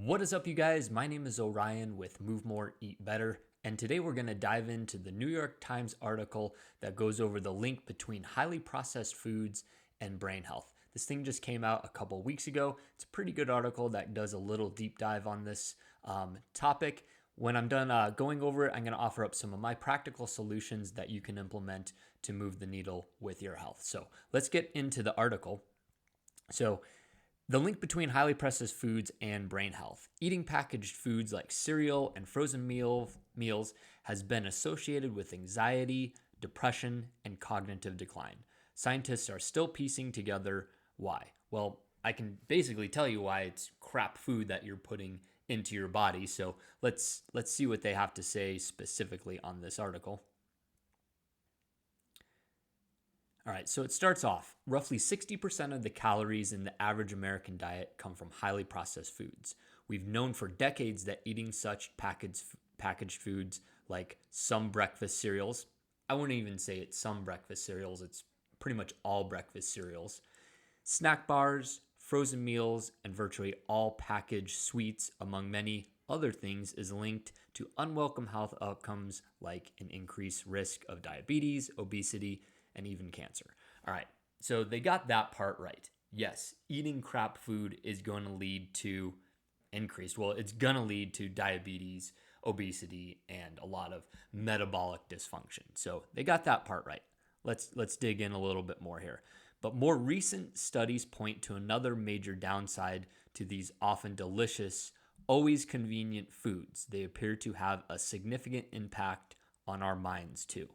What is up, you guys? My name is Orion with Move More, Eat Better, and today we're going to dive into the New York Times article that goes over the link between highly processed foods and brain health. This thing just came out a couple weeks ago. It's a pretty good article that does a little deep dive on this topic. When I'm done going over it, I'm going to offer up some of my practical solutions that you can implement to move the needle with your health. So let's get into the article. So, the link between highly processed foods and brain health. Eating packaged foods like cereal and frozen meals has been associated with anxiety, depression, and cognitive decline. Scientists are still piecing together why. Well, I can basically tell you why it's crap food that you're putting into your body. So let's see what they have to say specifically on this article. All right, so it starts off. Roughly 60% of the calories in the average American diet come from highly processed foods. We've known for decades that eating such packaged foods like some breakfast cereals, I wouldn't even say it's some breakfast cereals, it's pretty much all breakfast cereals, snack bars, frozen meals, and virtually all packaged sweets, among many other things, is linked to unwelcome health outcomes like an increased risk of diabetes, obesity, and even cancer. All right, so they got that part right. Yes, eating crap food is going to lead to it's going to lead to diabetes, obesity, and a lot of metabolic dysfunction. So they got that part right. Let's dig in a little bit more here. But more recent studies point to another major downside to these often delicious, always convenient foods. They appear to have a significant impact on our minds too.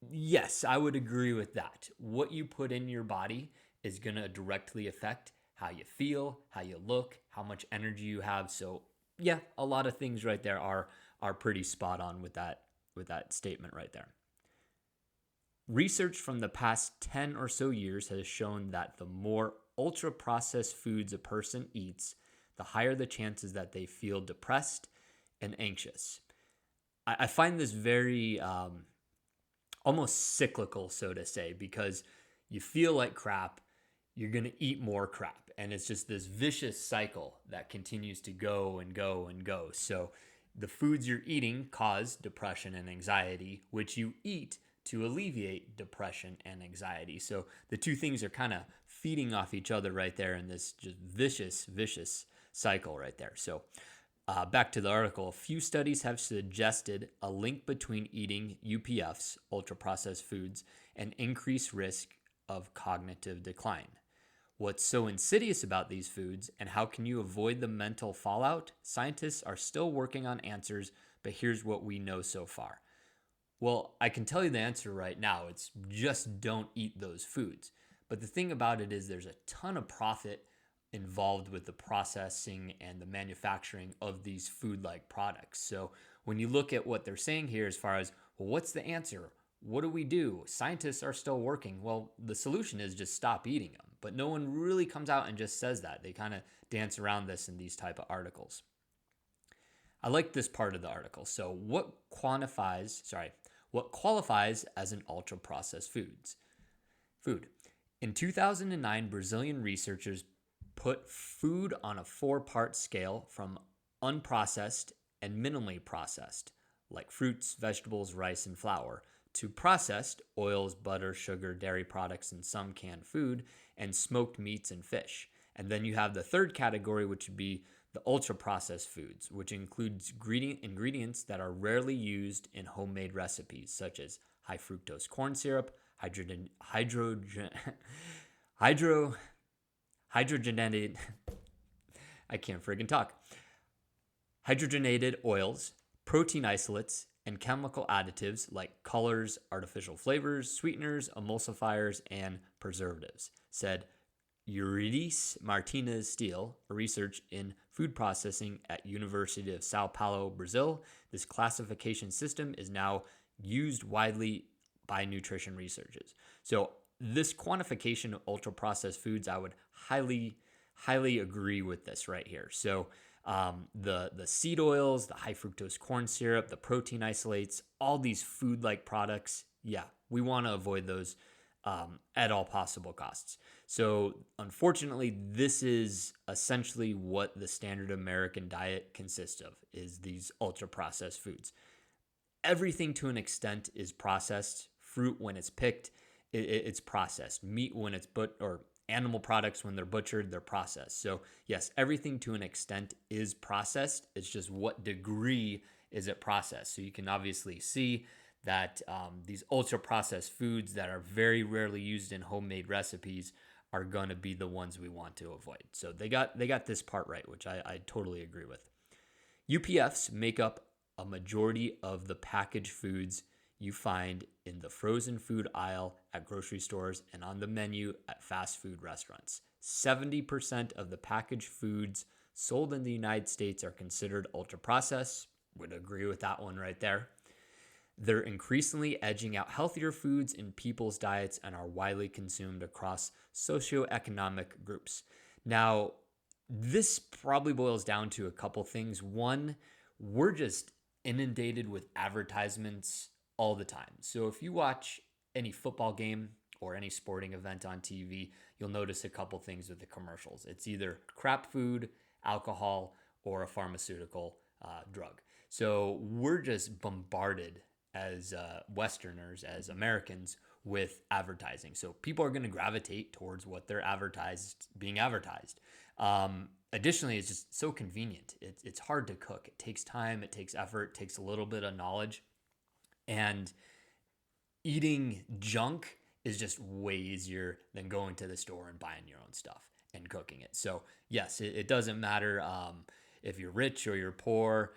Yes, I would agree with that. What you put in your body is going to directly affect how you feel, how you look, how much energy you have. So, yeah, a lot of things right there are pretty spot on with that statement right there. Research from the past 10 or so years has shown that the more ultra processed foods a person eats, the higher the chances that they feel depressed and anxious. I find this very almost cyclical, so to say, because you feel like crap, you're going to eat more crap. And it's just this vicious cycle that continues to go and go and go. So the foods you're eating cause depression and anxiety, which you eat to alleviate depression and anxiety. So the two things are kind of feeding off each other right there in this just vicious cycle right there. So back to the article, a few studies have suggested a link between eating UPFs, ultra processed foods, and increased risk of cognitive decline. What's so insidious about these foods, and how can you avoid the mental fallout? Scientists are still working on answers, but here's what we know so far. Well, I can tell you the answer right now. It's just don't eat those foods. But the thing about it is there's a ton of profit involved with the processing and the manufacturing of these food-like products. So when you look at what they're saying here as far as, well, what's the answer? What do we do? Scientists are still working. Well, the solution is just stop eating them. But no one really comes out and just says that. They kind of dance around this in these type of articles. I like this part of the article. So what qualifies as an ultra processed food? In 2009, Brazilian researchers put food on a 4-part scale from unprocessed and minimally processed, like fruits, vegetables, rice, and flour, to processed oils, butter, sugar, dairy products, and some canned food, and smoked meats and fish. And then you have the third category, which would be the ultra processed foods, which includes ingredients that are rarely used in homemade recipes, such as high fructose corn syrup, hydrogenated, I can't friggin' talk, hydrogenated oils, protein isolates, and chemical additives like colors, artificial flavors, sweeteners, emulsifiers, and preservatives, said Eurydice Martinez Steele, a researcher in food processing at University of Sao Paulo, Brazil. This classification system is now used widely by nutrition researchers. So this quantification of ultra processed foods, I would highly agree with this right here. So the seed oils, the high fructose corn syrup, the protein isolates, all these food-like products, yeah, we want to avoid those at all possible costs. So, unfortunately, this is essentially what the standard American diet consists of: is these ultra processed foods. Everything to an extent is processed. Fruit, when it's picked, it's processed. Meat, when it's or animal products, when they're butchered, they're processed. So yes, everything to an extent is processed. It's just what degree is it processed. So you can obviously see that these ultra processed foods that are very rarely used in homemade recipes are going to be the ones we want to avoid. So they got this part right, which I totally agree with. UPFs make up a majority of the packaged foods you find in the frozen food aisle at grocery stores and on the menu at fast food restaurants. 70% of the packaged foods sold in the United States are considered ultra processed. Would agree with that one right there. They're increasingly edging out healthier foods in people's diets and are widely consumed across socioeconomic groups. Now, this probably boils down to a couple things. One, we're just inundated with advertisements all the time. So if you watch any football game or any sporting event on TV, you'll notice a couple things with the commercials. It's either crap food, alcohol, or a pharmaceutical drug. So we're just bombarded as Westerners, as Americans, with advertising. So people are going to gravitate towards what they're being advertised. Additionally, it's just so convenient. It's hard to cook. It takes time, it takes effort, it takes a little bit of knowledge. And eating junk is just way easier than going to the store and buying your own stuff and cooking it. So yes, it doesn't matter if you're rich or you're poor.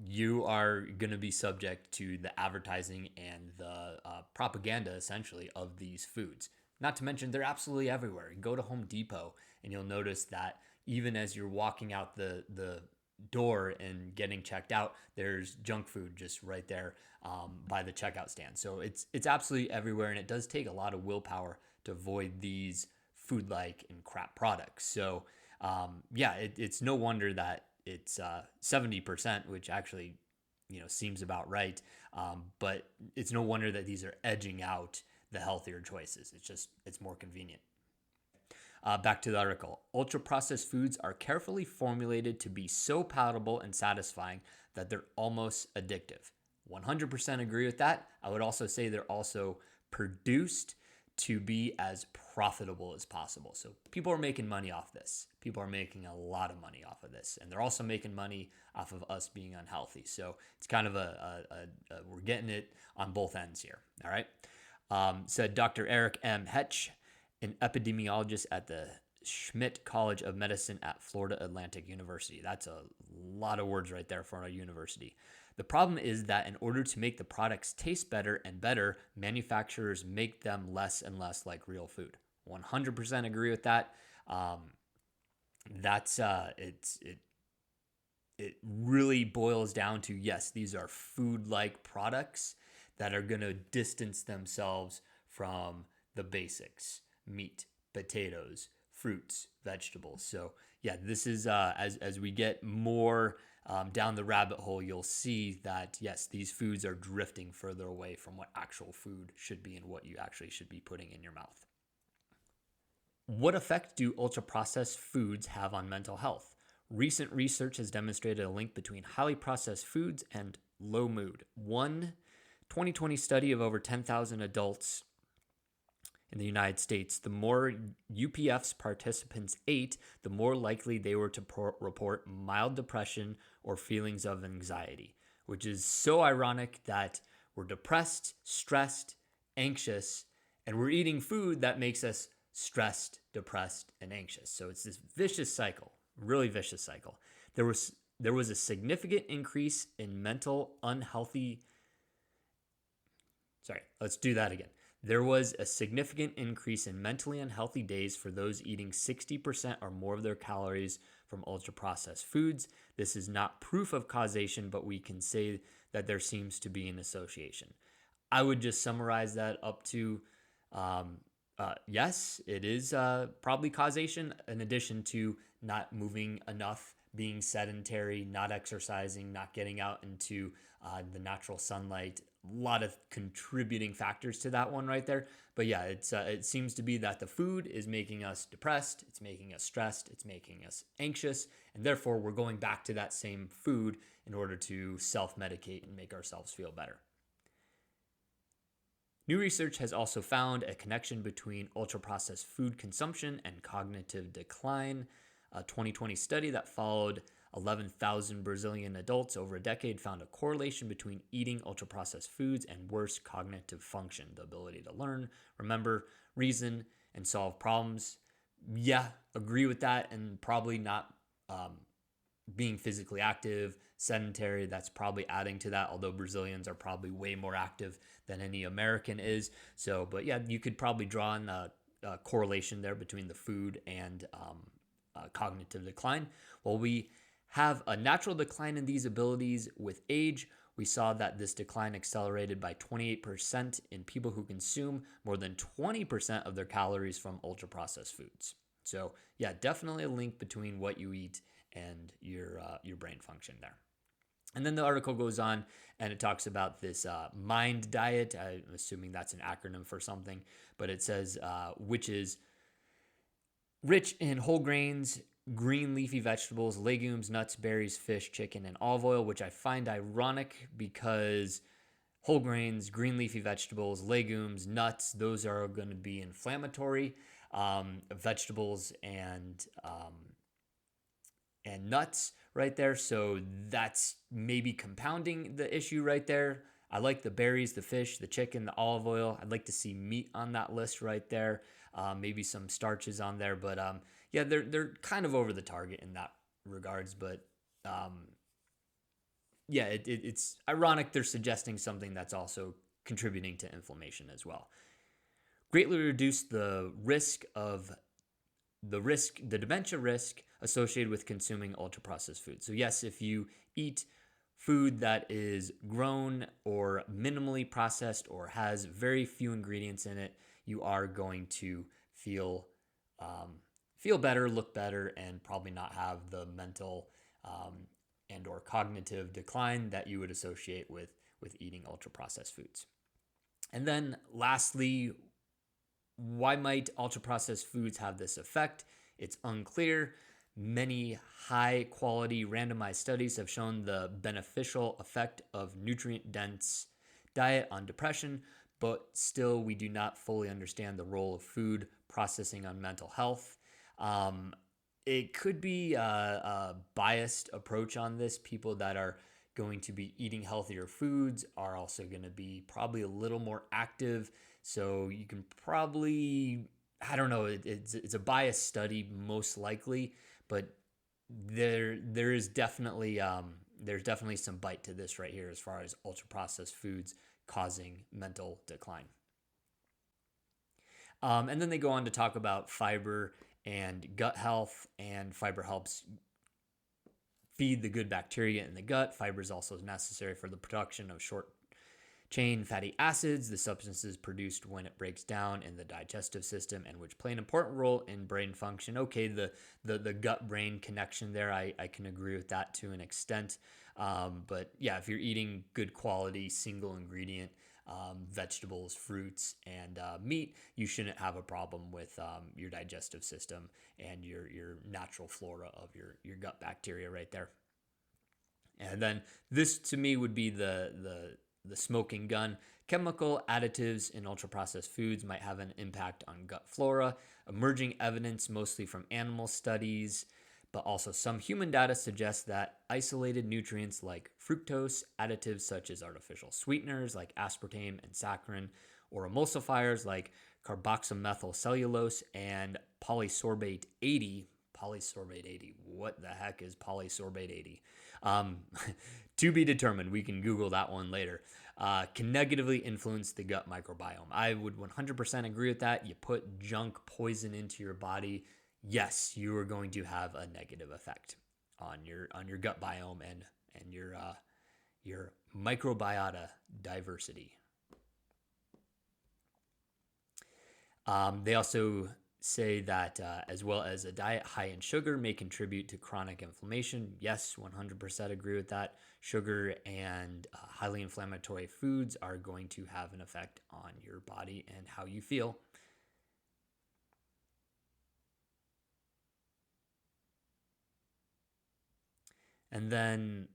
You are going to be subject to the advertising and the propaganda, essentially, of these foods. Not to mention, they're absolutely everywhere. You go to Home Depot and you'll notice that even as you're walking out the door and getting checked out, there's junk food just right there by the checkout stand. So it's absolutely everywhere, and it does take a lot of willpower to avoid these food-like and crap products. So it's no wonder that it's 70%, which actually seems about right. But it's no wonder that these are edging out the healthier choices. It's more convenient. Back to the article. Ultra processed foods are carefully formulated to be so palatable and satisfying that they're almost addictive. 100% agree with that. I would also say they're also produced to be as profitable as possible. So people are making money off this. People are making a lot of money off of this. And they're also making money off of us being unhealthy. So it's kind of we're getting it on both ends here. All right. Said Dr. Eric M. Hetch, an epidemiologist at the Schmidt College of Medicine at Florida Atlantic University. That's a lot of words right there for a university. The problem is that in order to make the products taste better and better, manufacturers make them less and less like real food. 100% agree with that. It really boils down to, yes, these are food-like products that are going to distance themselves from the basics: meat, potatoes, fruits, vegetables. So yeah, this is as we get more down the rabbit hole, you'll see that yes, these foods are drifting further away from what actual food should be and what you actually should be putting in your mouth. What effect do ultra-processed foods have on mental health? Recent research has demonstrated a link between highly processed foods and low mood. One 2020 study of over 10,000 adults in the United States, the more UPFs participants ate, the more likely they were to report mild depression or feelings of anxiety, which is so ironic that we're depressed, stressed, anxious, and we're eating food that makes us stressed, depressed, and anxious. So it's this vicious cycle, really vicious cycle. There was a significant increase in There was a significant increase in mentally unhealthy days for those eating 60% or more of their calories from ultra-processed foods. This is not proof of causation, but we can say that there seems to be an association. I would just summarize that up to yes, it is probably causation, in addition to not moving enough, being sedentary, not exercising, not getting out into the natural sunlight, lot of contributing factors to that one right there. But yeah, it seems to be that the food is making us depressed, it's making us stressed, it's making us anxious, and therefore we're going back to that same food in order to self-medicate and make ourselves feel better. New research has also found a connection between ultra-processed food consumption and cognitive decline. A 2020 study that followed 11,000 Brazilian adults over a decade found a correlation between eating ultra-processed foods and worse cognitive function, the ability to learn, remember, reason, and solve problems. Yeah, agree with that, and probably not being physically active, sedentary, that's probably adding to that, although Brazilians are probably way more active than any American is. So, but yeah, you could probably draw in a correlation there between the food and cognitive decline. Well, we have a natural decline in these abilities with age. We saw that this decline accelerated by 28% in people who consume more than 20% of their calories from ultra-processed foods. So yeah, definitely a link between what you eat and your brain function there. And then the article goes on and it talks about this MIND diet. I'm assuming that's an acronym for something, but it says which is rich in whole grains, green leafy vegetables, legumes, nuts, berries, fish, chicken, and olive oil, which I find ironic because whole grains, green leafy vegetables, legumes, nuts, those are going to be inflammatory. Vegetables and nuts right there. So that's maybe compounding the issue right there. I like the berries, the fish, the chicken, the olive oil. I'd like to see meat on that list right there. Maybe some starches on there, but yeah, they're kind of over the target in that regards. But yeah, it's ironic they're suggesting something that's also contributing to inflammation as well. Greatly reduce the dementia risk associated with consuming ultra-processed food. So yes, if you eat food that is grown or minimally processed or has very few ingredients in it, you are going to feel better, look better, and probably not have the mental and or cognitive decline that you would associate with eating ultra-processed foods. And then lastly, why might ultra-processed foods have this effect? It's unclear. Many high-quality randomized studies have shown the beneficial effect of nutrient-dense diet on depression, but still we do not fully understand the role of food processing on mental health. It could be a biased approach on this. People that are going to be eating healthier foods are also going to be probably a little more active. So you can probably, I don't know, it's a biased study most likely, but there's definitely some bite to this right here as far as ultra processed foods causing mental decline. And then they go on to talk about fiber and gut health, and fiber helps feed the good bacteria in the gut. Fiber is also necessary for the production of short chain fatty acids, the substances produced when it breaks down in the digestive system and which play an important role in brain function. Okay, the gut-brain connection there, I can agree with that to an extent. But yeah, if you're eating good quality single ingredient vegetables, fruits, and meat, you shouldn't have a problem with your digestive system and your natural flora of your gut bacteria right there. And then this to me would be the smoking gun. Chemical additives in ultra-processed foods might have an impact on gut flora. Emerging evidence, mostly from animal studies, but also some human data suggests that isolated nutrients like fructose, additives such as artificial sweeteners like aspartame and saccharin, or emulsifiers like carboxymethylcellulose and polysorbate 80. Polysorbate 80. What the heck is polysorbate 80? To be determined. We can Google that one later. Can negatively influence the gut microbiome. I would 100% agree with that. You put junk poison into your body, yes, you are going to have a negative effect on your gut biome and your microbiota diversity. They also say that as well as a diet high in sugar may contribute to chronic inflammation. Yes, 100% agree with that. Sugar and highly inflammatory foods are going to have an effect on your body and how you feel. And then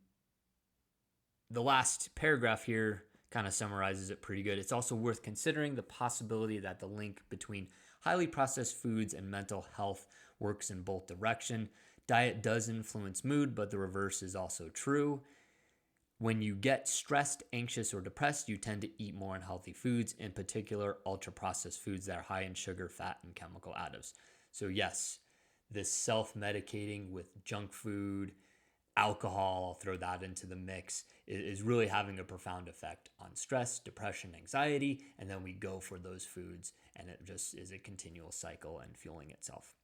the last paragraph here kind of summarizes it pretty good. It's also worth considering the possibility that the link between highly processed foods and mental health works in both directions. Diet does influence mood, but the reverse is also true. When you get stressed, anxious, or depressed, you tend to eat more unhealthy foods, in particular ultra processed foods that are high in sugar, fat, and chemical additives. So, yes, this self medicating with junk food, alcohol, I'll throw that into the mix, is really having a profound effect on stress, depression, anxiety, and then we go for those foods, and it just is a continual cycle and fueling itself.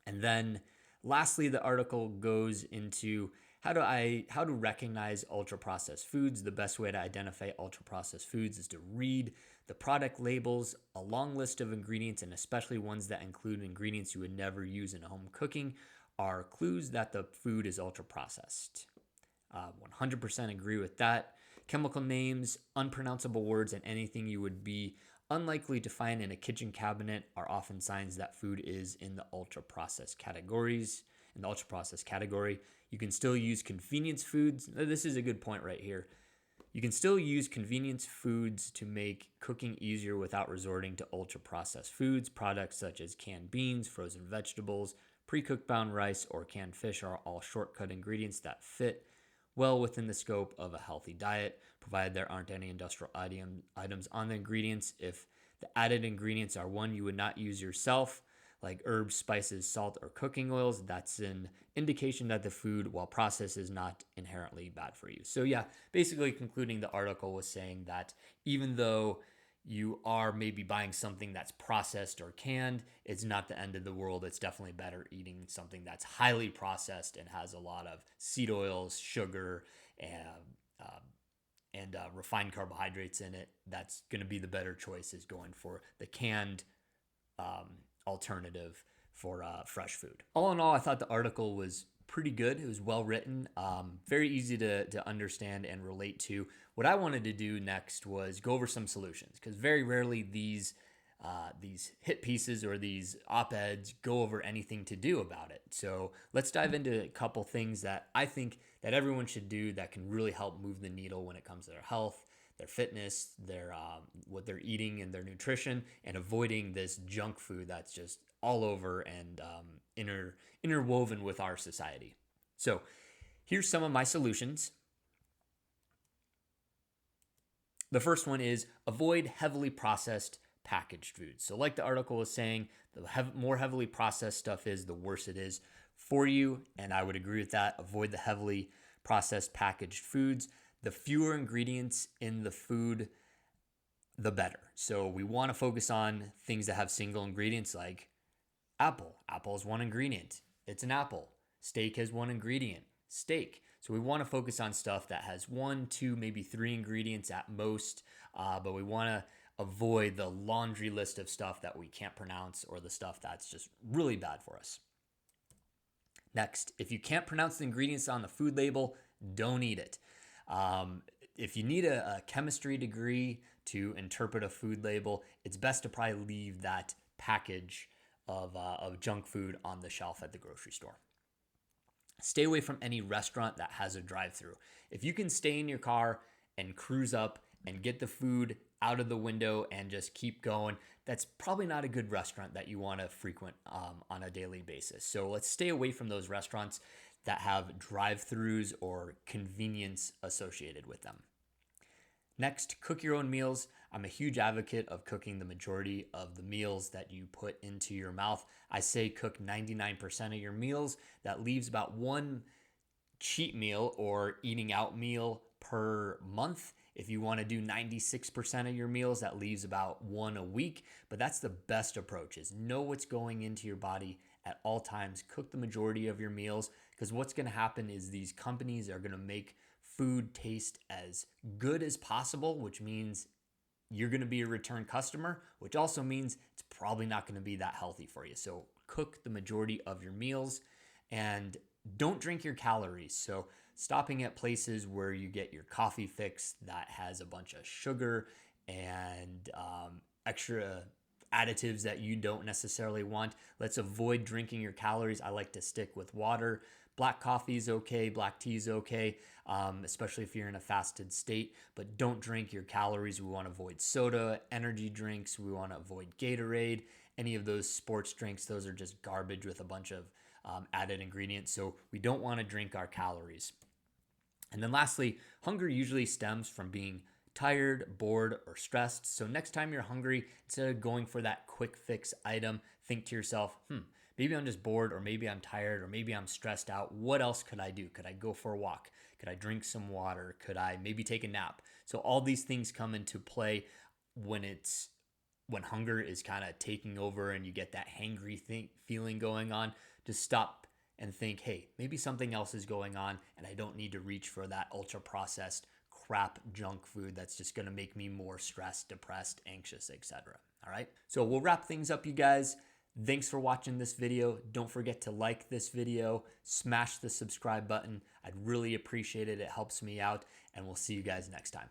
And then lastly, the article goes into how to recognize ultra processed foods. The best way to identify ultra processed foods is to read the product labels, a long list of ingredients, and especially ones that include ingredients you would never use in home cooking are clues that the food is ultra processed. 100% agree with that. Chemical names, unpronounceable words, and anything you would be unlikely to find in a kitchen cabinet are often signs that food is in the ultra processed categories. In the ultra processed category, you can still use convenience foods. This is a good point right here. You can still use convenience foods to make cooking easier without resorting to ultra processed foods. Products such as canned beans, frozen vegetables, pre-cooked brown rice, or canned fish are all shortcut ingredients that fit well within the scope of a healthy diet, provided there aren't any industrial items on the ingredients. If the added ingredients are one you would not use yourself, like herbs, spices, salt, or cooking oils, that's an indication that the food, while processed, is not inherently bad for you. So yeah, basically concluding the article was saying that even though you are maybe buying something that's processed or canned, it's not the end of the world. It's definitely better eating something that's highly processed and has a lot of seed oils, sugar, and refined carbohydrates in it. That's going to be the better choice, is going for the canned alternative for fresh food. All in all, I thought the article was pretty good. It was well written, very easy to understand and relate to. What I wanted to do next was go over some solutions, because very rarely these hit pieces or these op-eds go over anything to do about it. So let's dive into a couple things that I think that everyone should do that can really help move the needle when it comes to their health, their fitness, their what they're eating and their nutrition, and avoiding this junk food that's just all over and interwoven with our society. So here's some of my solutions. The first one is avoid heavily processed packaged foods. So like the article was saying, the more heavily processed stuff is, the worse it is for you. And I would agree with that. Avoid the heavily processed packaged foods. The fewer ingredients in the food, the better. So we want to focus on things that have single ingredients, like apple. Apple is one ingredient. It's an apple. Steak has one ingredient. Steak. So we want to focus on stuff that has 1, 2, maybe 3 ingredients at most, but we want to avoid the laundry list of stuff that we can't pronounce or the stuff that's just really bad for us. Next, if you can't pronounce the ingredients on the food label, don't eat it. If you need a chemistry degree to interpret a food label, it's best to probably leave that package of junk food on the shelf at the grocery store. Stay away from any restaurant that has a drive-through. If you can stay in your car and cruise up and get the food out of the window and just keep going, that's probably not a good restaurant that you want to frequent on a daily basis. So let's stay away from those restaurants that have drive-throughs or convenience associated with them. Next, cook your own meals. I'm a huge advocate of cooking the majority of the meals that you put into your mouth. I say cook 99% of your meals. That leaves about one cheat meal or eating out meal per month. If you want to do 96% of your meals, that leaves about one a week. But that's the best approach, is know what's going into your body at all times. Cook the majority of your meals, because what's going to happen is these companies are going to make food taste as good as possible, which means you're going to be a return customer, which also means it's probably not going to be that healthy for you. So cook the majority of your meals and don't drink your calories. So stopping at places where you get your coffee fix that has a bunch of sugar and extra additives that you don't necessarily want. Let's avoid drinking your calories. I like to stick with water. Black coffee is okay, black tea is okay, especially if you're in a fasted state, but don't drink your calories. We want to avoid soda, energy drinks. We want to avoid Gatorade, any of those sports drinks. Those are just garbage with a bunch of added ingredients. So we don't want to drink our calories. And then lastly, hunger usually stems from being tired, bored, or stressed. So next time you're hungry, instead of going for that quick fix item, think to yourself, maybe I'm just bored, or maybe I'm tired, or maybe I'm stressed out. What else could I do? Could I go for a walk? Could I drink some water? Could I maybe take a nap? So all these things come into play when hunger is kind of taking over and you get that hangry feeling going on. Just stop and think, hey, maybe something else is going on and I don't need to reach for that ultra processed crap junk food that's just going to make me more stressed, depressed, anxious, etc. All right. So we'll wrap things up, you guys. Thanks for watching this video. Don't forget to like this video, smash the subscribe button. I'd really appreciate it. It helps me out, and we'll see you guys next time.